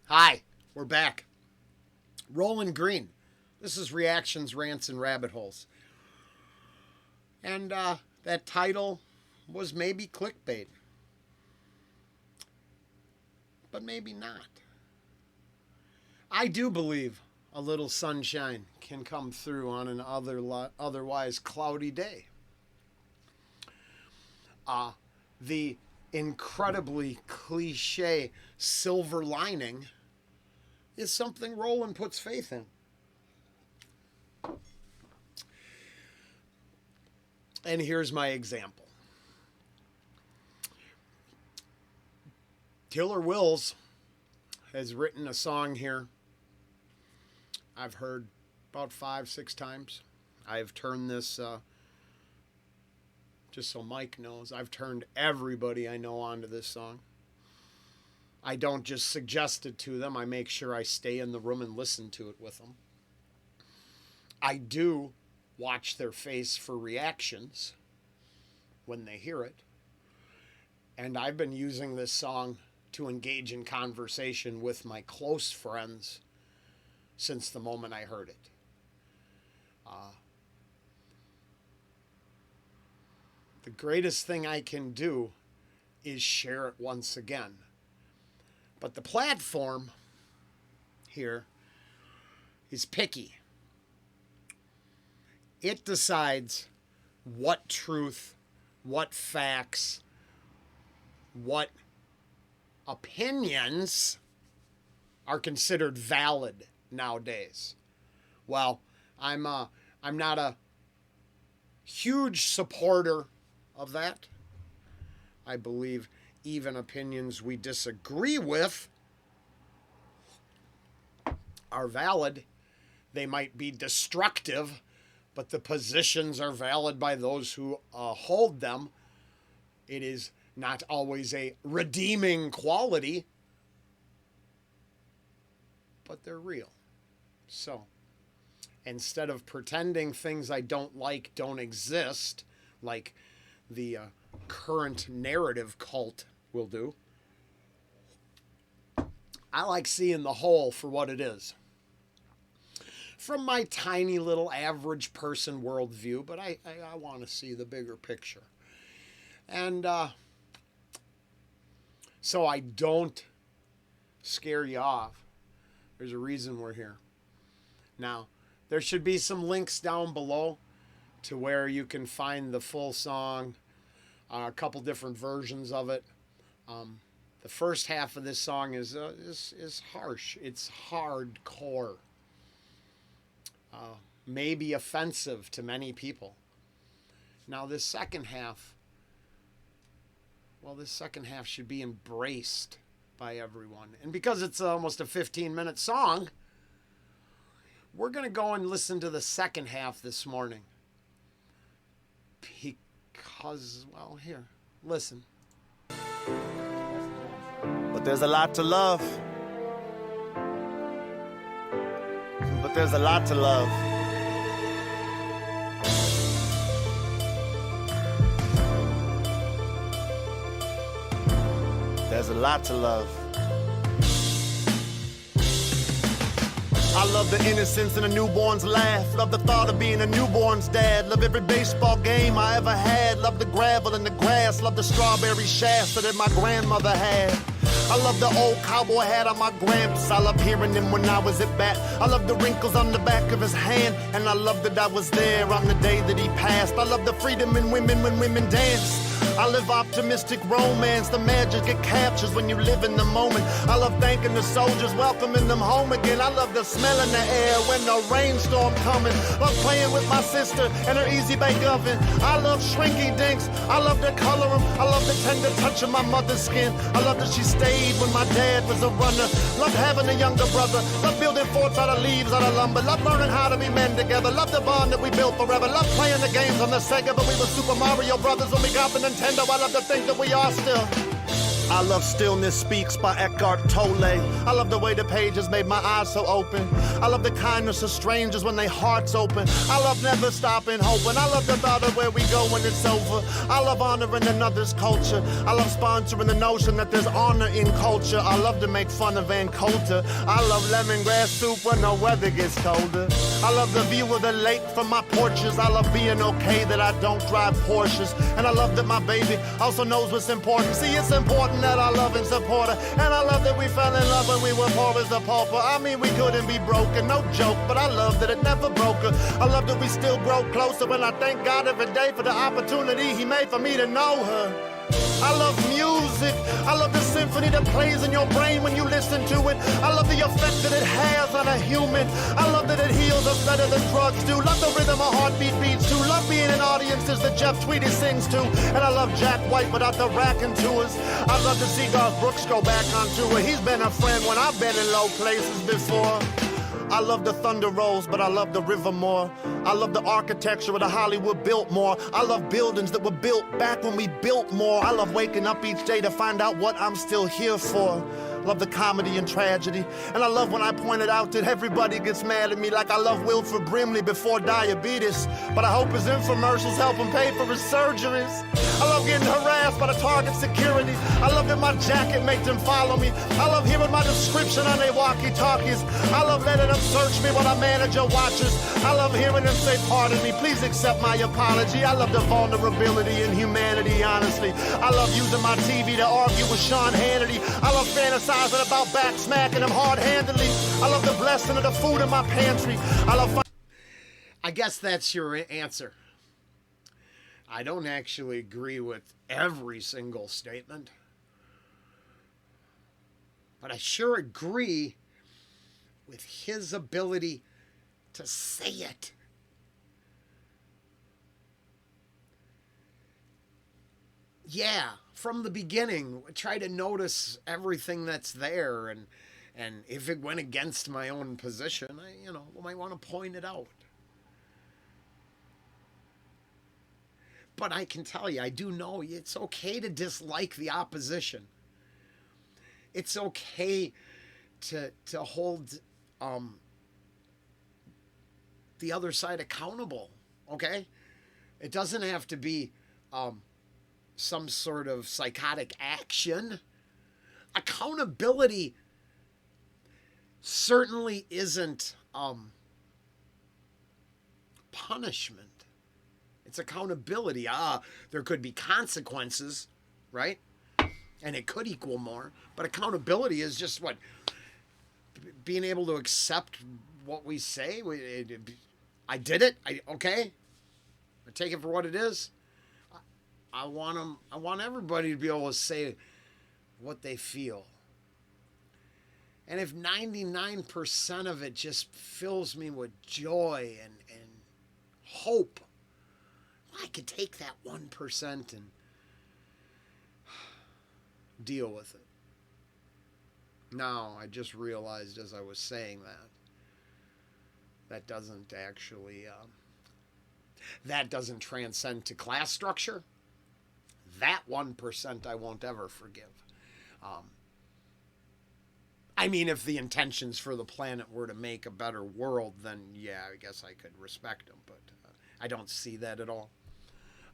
Hi, we're back. Rollen Green. This is Reactions, Rants, and Rabbit Holes. And that title was maybe clickbait. But maybe not. I do believe a little sunshine can come through on an otherwise cloudy day. The incredibly cliche silver lining is something Rollen puts faith in. And here's my example. Killer Wills has written a song here I've heard about 5-6 times. I've turned this, just so Mike knows, I've turned everybody I know onto this song. I don't just suggest it to them. I make sure I stay in the room and listen to it with them. I do watch their face for reactions when they hear it. And I've been using this song to engage in conversation with my close friends since the moment I heard it. The greatest thing I can do is share it once again. But the platform here is picky. It decides what truth, what facts, what opinions are considered valid nowadays. Well, I'm not a huge supporter of that. I believe even opinions we disagree with are valid. They might be destructive, but the positions are valid by those who hold them. It is not always a redeeming quality, but they're real. So, instead of pretending things I don't like don't exist, like the current narrative cult will do, I like seeing the whole for what it is. From my tiny little average person worldview, but I want to see the bigger picture. And so I don't scare you off. There's a reason we're here. Now, there should be some links down below to where you can find the full song, a couple different versions of it. The first half of this song is harsh. It's hardcore. Maybe offensive to many people. Now this second half, this second half should be embraced by everyone. And because it's almost a 15-minute song, we're going to go and listen to the second half this morning. Because, here, listen. But there's a lot to love. But there's a lot to love. There's a lot to love. I love the innocence in a newborn's laugh. Love the thought of being a newborn's dad. Love every baseball game I ever had. Love the gravel and the grass. Love the strawberry shafts that my grandmother had. I love the old cowboy hat on my gramps. I love hearing him when I was at bat. I love the wrinkles on the back of his hand. And I love that I was there on the day that he passed. I love the freedom in women when women dance. I live optimistic romance. The magic it captures when you live in the moment. I love thanking the soldiers, welcoming them home again. I love the smell in the air when the rainstorm coming. Love playing with my sister and her easy bake oven. I love shrinky dinks. I love to color them. I love the tender touch of my mother's skin. I love that she stayed when my dad was a runner. Love having a younger brother. Love building forts out of leaves, out of lumber. Love learning how to be men together. Love the bond that we built forever. Love playing the games on the Sega, but we were Super Mario Brothers when we got the Nintendo. I love to think that we are still I love Stillness Speaks by Eckhart Tolle. I love the way the pages made my eyes so open. I love the kindness of strangers when their hearts open. I love never stopping hoping. I love the thought of where we go when it's over. I love honoring another's culture. I love sponsoring the notion that there's honor in culture. I love to make fun of Ann Coulter. I love lemongrass soup when the weather gets colder. I love the view of the lake from my porches. I love being okay that I don't drive Porsches. And I love that my baby also knows what's important. See, it's important that I love and support her. And I love that we fell in love when we were poor as a pauper. I mean, we couldn't be broken, no joke, but I love that it never broke her. I love that we still grow closer, and I thank God every day for the opportunity he made for me to know her. I love music. I love the symphony that plays in your brain when you listen to it. I love the effect that it has on a human. I love that it heals us better than drugs do. Love the rhythm a heartbeat beats to. Love being in audiences that Jeff Tweedy sings to. And I love Jack White without the racking tours. I love to see Garth Brooks go back on tour. He's been a friend when I've been in low places before. I love the thunder rolls, but I love the river more. I love the architecture of the Hollywood Biltmore. I love buildings that were built back when we built more. I love waking up each day to find out what I'm still here for. Love the comedy and tragedy. And I love when I pointed out that everybody gets mad at me like I love Wilford Brimley before diabetes. But I hope his infomercials help him pay for his surgeries. I love getting harassed by the Target security. I love that my jacket makes them follow me. I love hearing my description on their walkie-talkies. I love letting them search me while our manager watches. I love hearing them say, pardon me, please accept my apology. I love the vulnerability and humanity, honestly. I love using my TV to argue with Sean Hannity. I love fantasizing about back smacking him hard-handedly. I love the blessing of the food in my pantry. I guess that's your answer. I don't actually agree with every single statement, but I sure agree with his ability to say it. Yeah, from the beginning, try to notice everything that's there, and if it went against my own position, I might want to point it out. But I can tell you, I do know it's okay to dislike the opposition. It's okay to hold the other side accountable, okay? It doesn't have to be some sort of psychotic action. Accountability certainly isn't punishment. It's accountability. There could be consequences, right? And it could equal more. But accountability is just what? Being able to accept what we say. I did it. Okay. I take it for what it is. I want everybody to be able to say what they feel. And if 99% of it just fills me with joy and hope, I could take that 1% and deal with it. Now, I just realized as I was saying that doesn't actually, that doesn't transcend to class structure. That 1% I won't ever forgive. I mean, if the intentions for the planet were to make a better world, then yeah, I guess I could respect them, but I don't see that at all.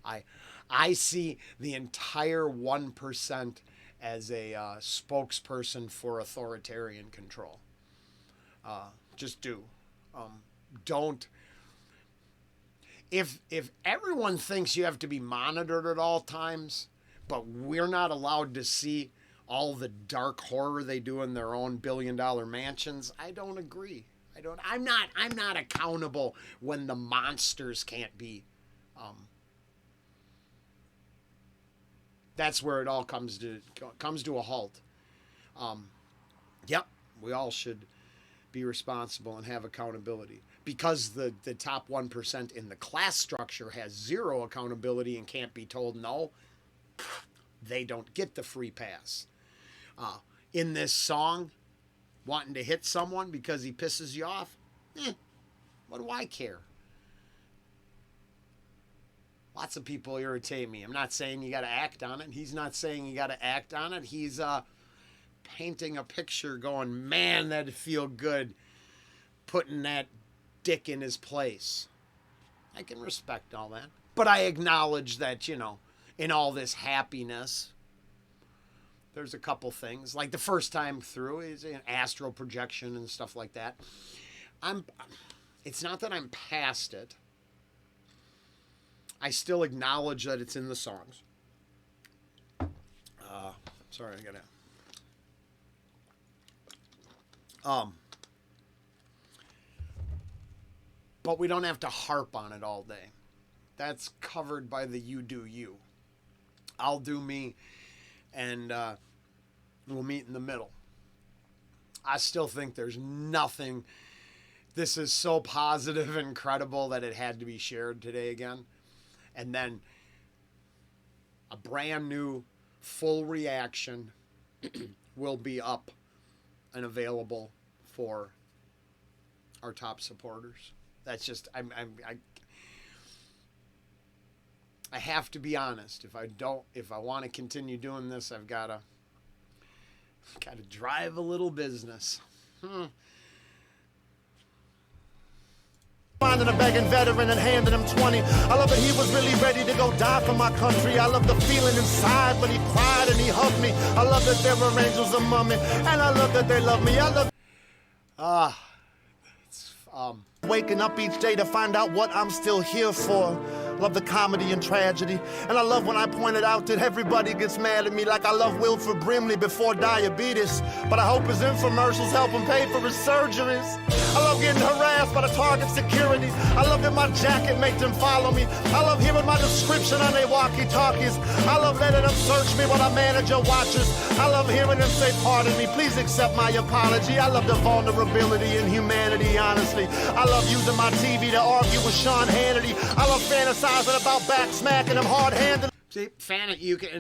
I see the entire 1% as a spokesperson for authoritarian control. Just do. Don't. If everyone thinks you have to be monitored at all times, but we're not allowed to see all the dark horror they do in their own billion-dollar mansions, I don't agree. I'm not accountable when the monsters can't be. That's where it all comes to a halt. Yep, we all should be responsible and have accountability. Because the top 1% in the class structure has zero accountability and can't be told no, they don't get the free pass. In this song, wanting to hit someone because he pisses you off, what do I care? Lots of people irritate me. I'm not saying you got to act on it. He's not saying you got to act on it. He's painting a picture going, man, that'd feel good putting that dick in his place. I can respect all that. But I acknowledge that, you know, in all this happiness, there's a couple things. Like the first time through is an astral projection and stuff like that. It's not that I'm past it. I still acknowledge that it's in the songs. Sorry, I gotta. But we don't have to harp on it all day. That's covered by the you do you. I'll do me, and we'll meet in the middle. I still think there's nothing. This is so positive and credible that it had to be shared today again. And then a brand new full reaction will be up and available for our top supporters. That's just I have to be honest. If I want to continue doing this, I've got to drive a little business. Finding a begging veteran and handing him 20. I love that he was really ready to go die for my country. I love the feeling inside when he cried and he hugged me. I love that there were angels among me, and I love that they love me. I love waking up each day to find out what I'm still here for. Love the comedy and tragedy. And I love when I pointed out that everybody gets mad at me, like I love Wilford Brimley before diabetes. But I hope his infomercials help him pay for his surgeries. I love getting harassed by the Target security. I love that my jacket made them follow me. I love hearing my description on their walkie-talkies. I love letting them search me while my manager watches. I love hearing them say, pardon me, please accept my apology. I love the vulnerability and humanity, honestly. I love using my TV to argue with Sean Hannity. I love fantasizing about back smacking them hard-handed. See,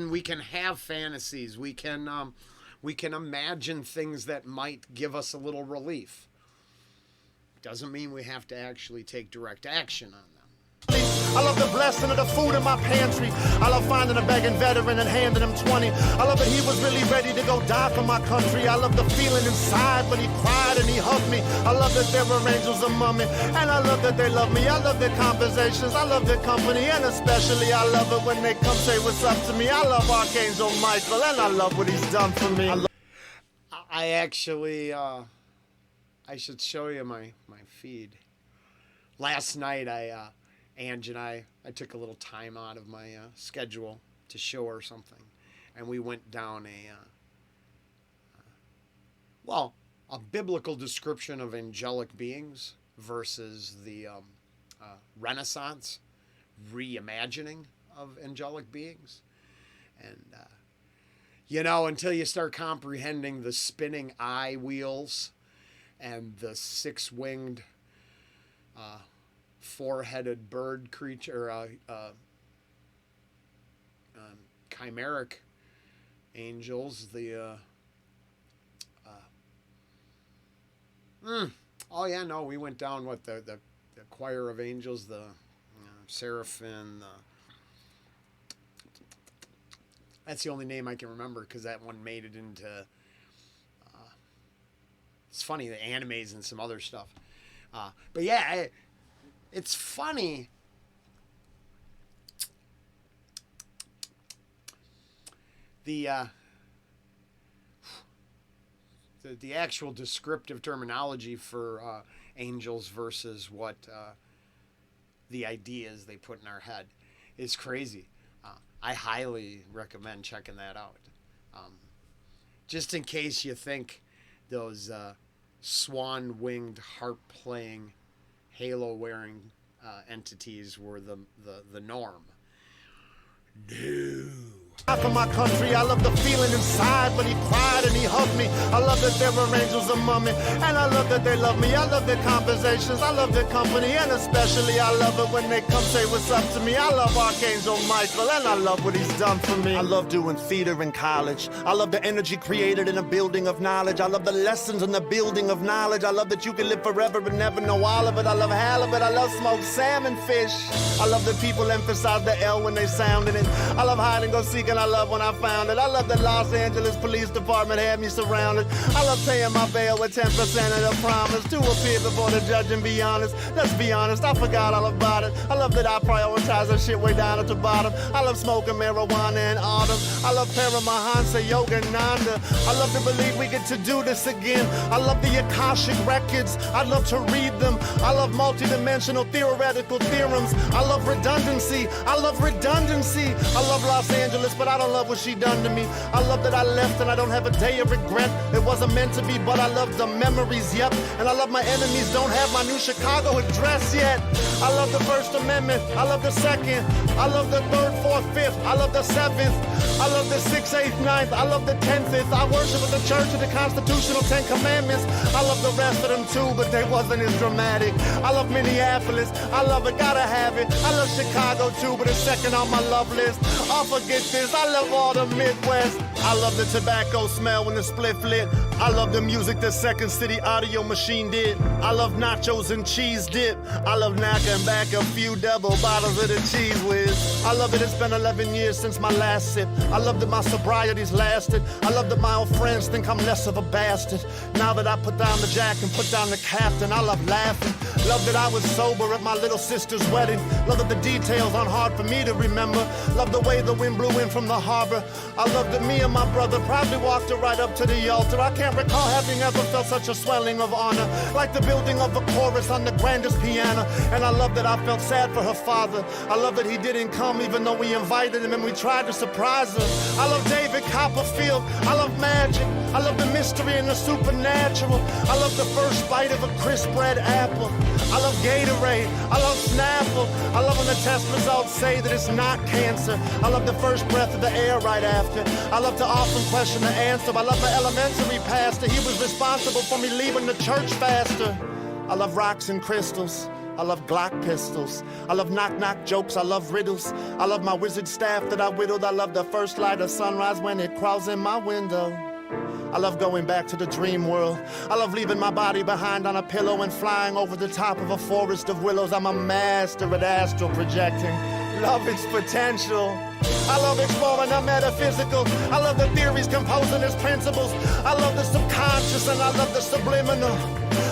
we can have fantasies. We can imagine things that might give us a little relief. Doesn't mean we have to actually take direct action on them. I love the blessing of the food in my pantry. I love finding a begging veteran and handing him 20. I love that he was really ready to go die for my country. I love the feeling inside when he cried and he hugged me. I love that there were angels among me, and I love that they love me. I love their conversations, I love their company, and especially I love it when they come say what's up to me. I love Archangel Michael, and I love what he's done for me. I actually, I should show you my feed. Last night, Ange and I took a little time out of my schedule to show her something. And we went down a biblical description of angelic beings versus the Renaissance reimagining of angelic beings. And, until you start comprehending the spinning eye wheels and the six-winged four-headed bird creature, chimeric angels, we went down with the choir of angels, the seraphim, that's the only name I can remember because that one made it into it's funny, the animes and some other stuff. But yeah, it's funny. The actual descriptive terminology for angels versus what the ideas they put in our head is crazy. I highly recommend checking that out. Just in case you think those swan-winged, harp-playing, halo-wearing entities were the norm. No. For my country, I love the feeling inside when he cried and he hugged me. I love that there were angels among me, and I love that they love me. I love their conversations, I love their company, and especially I love it when they come say what's up to me. I love Archangel Michael, and I love what he's done for me. I love doing theater in college. I love the energy created in a building of knowledge. I love the lessons in the building of knowledge. I love that you can live forever but never know all of it. I love halibut, I love smoked salmon fish. I love that people emphasize the L when they sounding it. I love hide and go seek, and I love when I found it. I love that Los Angeles Police Department had me surrounded. I love paying my bail with 10% of the promise to appear before the judge and be honest. Let's be honest, I forgot all about it. I love that I prioritize that shit way down at the bottom. I love smoking marijuana in autumn. I love Paramahansa Yogananda. I love to believe we get to do this again. I love the Akashic records. I love to read them. I love multidimensional theoretical theorems. I love redundancy. I love redundancy. I love Los Angeles, but I don't love what she done to me. I love that I left and I don't have a day of regret. It wasn't meant to be, but I love the memories, yep. And I love my enemies don't have my new Chicago address yet. I love the First Amendment. I love the Second. I love the Third, Fourth, Fifth. I love the Seventh. I love the 6th, 8th, 9th. I love the 10th. I worship at the Church of the Constitutional 10 Commandments. I love the rest of them too, but they wasn't as dramatic. I love Minneapolis. I love it, gotta have it. I love Chicago too, but it's second on my love list. I'll forget this. I love all the Midwest. I love the tobacco smell when the spliff lit. I love the music the Second City Audio Machine did. I love nachos and cheese dip. I love knocking back a few double bottles of the cheese whiz. I love that it's been 11 years since my last sip. I love that my sobriety's lasted. I love that my old friends think I'm less of a bastard. Now that I put down the jack and put down the captain, I love laughing. Love that I was sober at my little sister's wedding. Love that the details aren't hard for me to remember. Love the way the wind blew in from the harbor. I love that me and my brother probably walked her right up to the altar. I can't recall having ever felt such a swelling of honor, like the building of a chorus on the grandest piano. And I love that I felt sad for her father. I love that he didn't come even though we invited him and we tried to surprise her. I love David Copperfield. I love magic. I love the mystery and the supernatural. I love the first bite of a crisp red apple. I love Gatorade. I love Snapple. I love when the test results say that it's not cancer. I love the first breath of the air right after. I love to often question the answer. I love my elementary pastor. He was responsible for me leaving the church faster. I love rocks and crystals. I love Glock pistols. I love knock-knock jokes. I love riddles. I love my wizard staff that I whittled. I love the first light of sunrise when it crawls in my window. I love going back to the dream world. I love leaving my body behind on a pillow and flying over the top of a forest of willows. I'm a master at astral projecting. Love its potential. I love exploring the metaphysical. I love the theories composing its principles. I love the subconscious and I love the subliminal.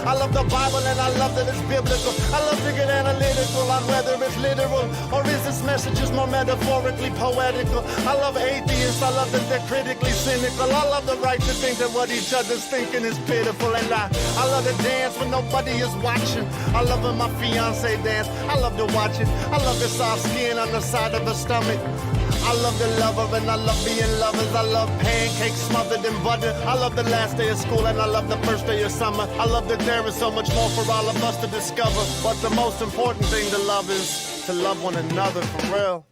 I love the Bible and I love that it's biblical. I love to get analytical on whether it's literal or is this message just more metaphorically poetical. I love atheists, I love that they're critically cynical. I love the right to think that what each other's thinking is pitiful. And I love to dance when nobody is watching. I love when my fiance dance, I love to watch it. I love the soft skin on the side of the stomach. I love the lover and I love being lovers. I love pancakes smothered in butter. I love the last day of school and I love the first day of summer. I love that there is so much more for all of us to discover. But the most important thing to love is to love one another for real.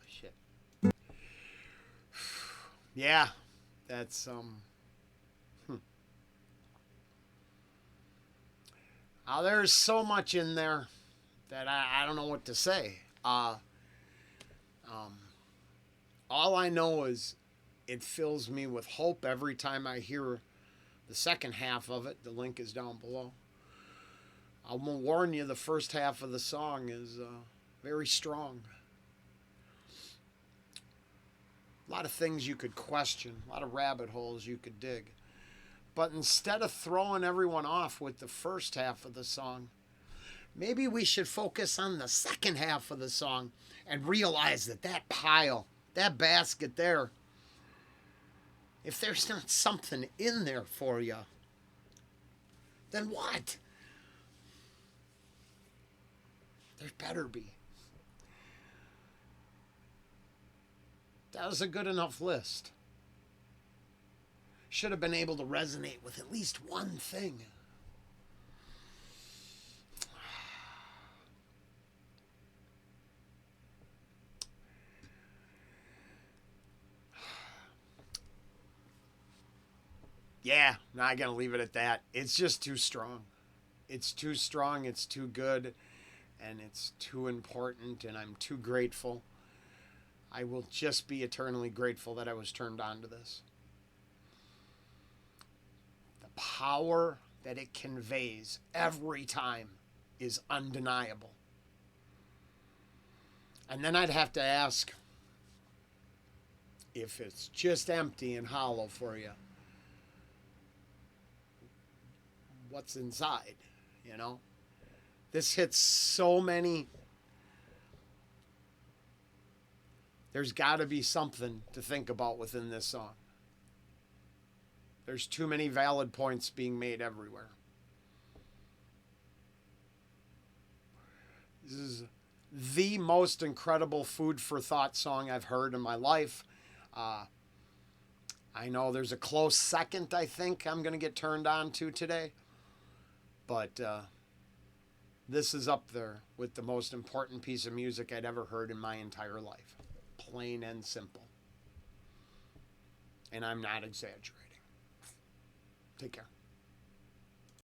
Shit. Yeah, that's there's so much in there that I don't know what to say. All I know is it fills me with hope every time I hear the second half of it. The link is down below. I'm going to warn you, the first half of the song is very strong. A lot of things you could question, a lot of rabbit holes you could dig. But instead of throwing everyone off with the first half of the song, maybe we should focus on the second half of the song and realize that that pile, that basket there, if there's not something in there for you, then what? There better be. That was a good enough list. Should have been able to resonate with at least one thing. Yeah, not going to leave it at that. It's just too strong. It's too strong, it's too good, and it's too important, and I'm too grateful. I will just be eternally grateful that I was turned on to this. The power that it conveys every time is undeniable. And then I'd have to ask, if it's just empty and hollow for you, what's inside, you know? This hits so many. There's got to be something to think about within this song. There's too many valid points being made everywhere. This is the most incredible food for thought song I've heard in my life. I know there's a close second, I think, I'm going to get turned on to today. But this is up there with the most important piece of music I'd ever heard in my entire life. Plain and simple. And I'm not exaggerating. Take care.